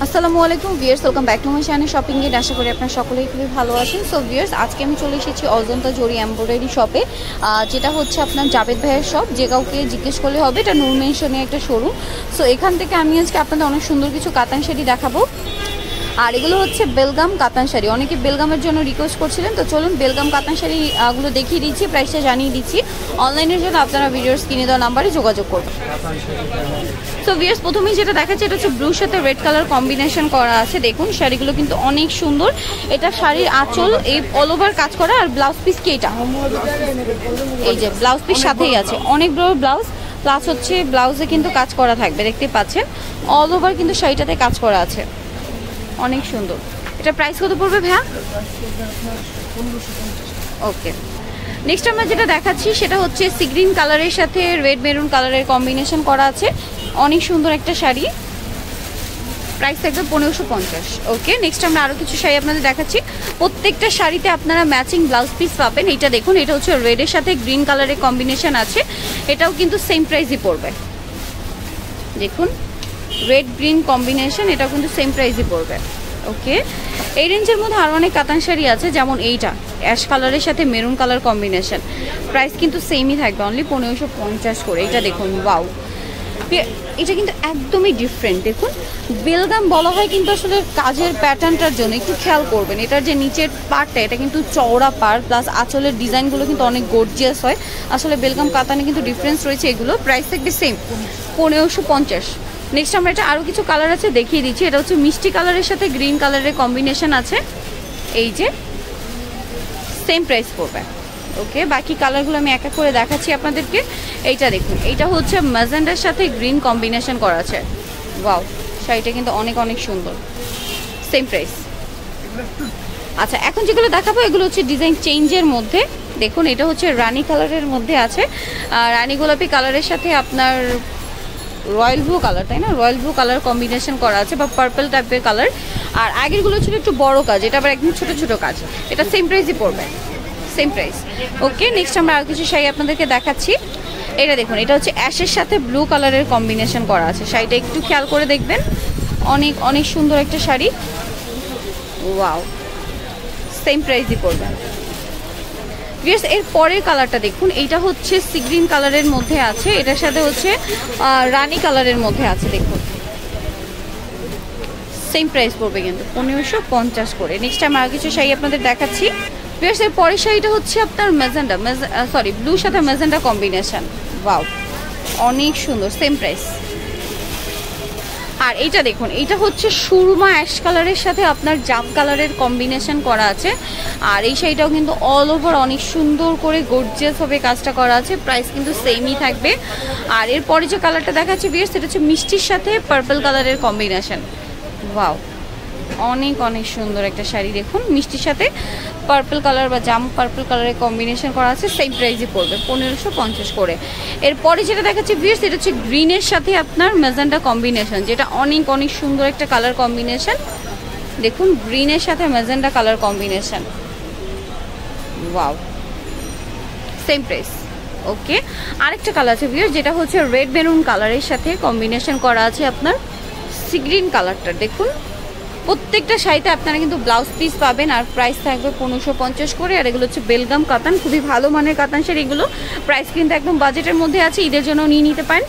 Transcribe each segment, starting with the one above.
আসসালামু আলাইকুম viewers, welcome back to my channel shopping gate. আশা করি আপনারা সকলেই খুবই ভালো আছেন। সো ভিউয়ার্স, আজকে আমি চলে এসেছি অজন্তা জরি এমব্রয়ডারি শপে, যেটা হচ্ছে আপনার জাবেদ ভাইয়ের শপ। যে কাউকে জিজ্ঞেস করলে হবে, এটা নূর মেনশনে একটা শোরুম। সো এখান থেকে আমি আজকে আপনাদের অনেক সুন্দর কিছু কাতান শাড়ি দেখাবো। আর এগুলো হচ্ছে বেলগাম কাতান শাড়ি। অনেকে বেলগামের জন্য রিকোয়েস্ট করছিলেন, তো চলুন বেলগাম কাতান শাড়িগুলো দেখিয়ে দিচ্ছি, প্রাইসটা জানিয়ে দিচ্ছি। অনলাইনের জন্য আপনারা ভিডিওর স্ক্রিনে দেওয়া নাম্বারে যোগাযোগ করবেন। সো ভিউয়ার্স, প্রথমেই যেটা দেখাচ্ছে এটা হচ্ছে ব্লুর সাথে রেড কালার কম্বিনেশন করা আছে। দেখুন শাড়িগুলো কিন্তু অনেক সুন্দর। এটা শাড়ির আঁচল এই অল ওভার কাজ করা, আর ব্লাউজ পিস কি এটা, এই যে ব্লাউজ পিস সাথেই আছে, অনেক বড় ব্লাউজ, প্লাস হচ্ছে ব্লাউজে কিন্তু কাজ করা থাকবে, দেখতে পাচ্ছেন অল ওভার কিন্তু শাড়িটাতে কাজ করা আছে, অনেক সুন্দর। এটা প্রাইস কত পড়বে ভাইয়া? ওকে, নেক্সট আমরা যেটা দেখাচ্ছি সেটা হচ্ছে সি গ্রিন কালারের সাথে রেড মেরুন কালারের কম্বিনেশন করা আছে, অনেক সুন্দর একটা শাড়ি। প্রাইস থাকবে 1550। ওকে, নেক্সট আমরা আরও কিছু শাড়ি আপনাদের দেখাচ্ছি। প্রত্যেকটা শাড়িতে আপনারা ম্যাচিং ব্লাউজ পিস পাবেন। এটা দেখুন, এটা হচ্ছে রেডের সাথে গ্রিন কালারের কম্বিনেশন আছে, এটাও কিন্তু সেম প্রাইসই পড়বে। দেখুন রেড গ্রিন কম্বিনেশন, এটাও কিন্তু সেম প্রাইসই পড়বে। ওকে, এই রেঞ্জের মধ্যে আরও অনেক কাতান শাড়ি আছে, যেমন এইটা অ্যাশ কালারের সাথে মেরুন কালার কম্বিনেশন, প্রাইস কিন্তু সেমই থাকবে, অনলি 1550 করে। এটা দেখুন, ওয়াও, এটা কিন্তু একদমই ডিফারেন্ট। দেখুন বেলগাম বলা হয় কিন্তু আসলে কাজের প্যাটার্নটার জন্য একটু খেয়াল করবেন। এটার যে নিচের পার্টটা, এটা কিন্তু চওড়া পার্ট, প্লাস আঁচলের ডিজাইনগুলো কিন্তু অনেক গর্জিয়াস হয়। আসলে বেলগাম কাতানে কিন্তু ডিফারেন্স রয়েছে। এগুলো প্রাইস থাকবে সেম 1550। নেক্সট আমরা এটা আরও কিছু কালার আছে দেখিয়ে দিচ্ছি। এটা হচ্ছে মিষ্টি কালারের সাথে গ্রিন কালারের কম্বিনেশন আছে, এই যে সেম প্রাইস পড়বে। ওকে, বাকি কালারগুলো আমি এক এক করে দেখাচ্ছি আপনাদেরকে। এইটা দেখুন, এইটা হচ্ছে ম্যাজেন্ডার সাথে গ্রিন কম্বিনেশন করা আছে, ওয়াও, শাড়িটা কিন্তু অনেক অনেক সুন্দর, সেম প্রাইস। আচ্ছা, এখন যেগুলো দেখাবো এগুলো হচ্ছে ডিজাইন চেঞ্জের মধ্যে। দেখুন এটা হচ্ছে রানী কালারের মধ্যে আছে, রানী গোলাপি কালারের সাথে আপনার রয়্যাল ব্লু কালার, তাই না, রয়্যাল ব্লু কালার কম্বিনেশন করা আছে, বা পার্পল টাইপের কালার। আর আগেরগুলো ছিল একটু বড় কাজ, এটা আবার একদম ছোট ছোট কাজ। এটা সেম প্রাইসই পড়বে, সেম প্রাইস। ওকে, নেক্সট আমরা আর কিছু শাড়ি আপনাদেরকে দেখাচ্ছি। এটা দেখুন, এটা হচ্ছে অ্যাশের সাথে ব্লু কালারের কম্বিনেশন করা আছে, শাড়িটা একটু খেয়াল করে দেখবেন, অনেক অনেক সুন্দর একটা শাড়ি, ওয়াও, সেম প্রাইসই পড়বে। ভিউয়ার্স, এর পরের কালারটা দেখুন, এইটা হচ্ছে সি গ্রিন কালারের মধ্যে আছে, এটার সাথে হচ্ছে রানী কালারের মধ্যে আছে। দেখুন সেম প্রাইস পড়বে কিন্তু 1550 করে। নেক্সট আমি আর কিছু শাড়ি আপনাদের দেখাচ্ছি। ভিউয়ার্স, এর পরের শাড়িটা হচ্ছে আপনার ম্যাজেন্ডা, ব্লুর সাথে ম্যাজেন্ডা কম্বিনেশন, ওয়াও, অনেক সুন্দর, সেম প্রাইস। আর এইটা দেখুন, এইটা হচ্ছে সুরমা অ্যাশ কালারের সাথে আপনার জাম কালারের কম্বিনেশন করা আছে, আর এই শাড়িটাও কিন্তু অল ওভার অনেক সুন্দর করে গর্জিয়াসভাবে কাজটা করা আছে, প্রাইস কিন্তু সেমই থাকবে। আর এরপরে যে কালারটা দেখাচ্ছি ভিউয়ার্স, সেটা হচ্ছে মিষ্টির সাথে পার্পল কালারের কম্বিনেশন, ওয়াও, অনেক অনেক সুন্দর একটা শাড়ি। দেখুন মিষ্টির সাথে পার্পল কালার বা জাম পার্পল কালারের কম্বিনেশন করা আছে, সেম প্রাইসই পড়বে 1550 করে। এরপরে যেটা দেখাচ্ছি ভিউয়ার্স, এটা হচ্ছে গ্রিনের সাথে আপনার ম্যাজেন্ডা কম্বিনেশন, যেটা অনেক অনেক সুন্দর একটা কালার কম্বিনেশন। দেখুন গ্রিনের সাথে magenta colour combination, wow, same price. Okay, আরেকটা কালার আছে ভিউয়ার্স, যেটা হচ্ছে রেড মেরুন কালারের সাথে কম্বিনেশন করা আছে আপনার সি গ্রিন কালারটা। দেখুন প্রত্যেকটা শাড়িতে আপনারা কিন্তু ব্লাউজ পিস পাবেন, আর প্রাইস থাকবে 1550 করে। আর এগুলো হচ্ছে বেলগাম কাতান, খুবই ভালো মানের কাতান শাড়ি এগুলো, প্রাইস কিন্তু একদম বাজেটের মধ্যে আছে, ঈদের জন্য নিয়ে নিতে পারেন।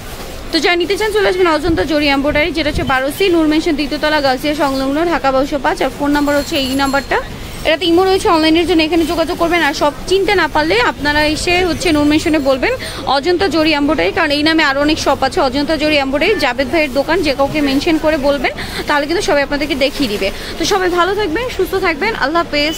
তো যারা নিতে চান চলে আসবেন অজন্তা জরি এমব্রয়ডারি, যেটা হচ্ছে 12C নূর মেনশন, দ্বিতীয়তলা, গার্লসিয়া সংলগ্ন, ঢাকা 1205। আর ফোন নাম্বার হচ্ছে এই নাম্বারটা, এটাতে ইমো রয়েছে, অনলাইনের জন্য এখানে যোগাযোগ করবেন। আর সব চিনতে না পারলে আপনারা এসে হচ্ছে নূর মেনশনে বলবেন অজন্তা জরি এমব্রয়ডারি, কারণ এই নামে আরও অনেক শপ আছে। অজন্তা জরি এমব্রয়ডারি জাবেদ ভাইয়ের দোকান, যে কাউকে মেনশন করে বলবেন, তাহলে কিন্তু সবাই আপনাদেরকে দেখিয়ে দিবে। তো সবাই ভালো থাকবেন, সুস্থ থাকবেন, আল্লাহ হাফেজ।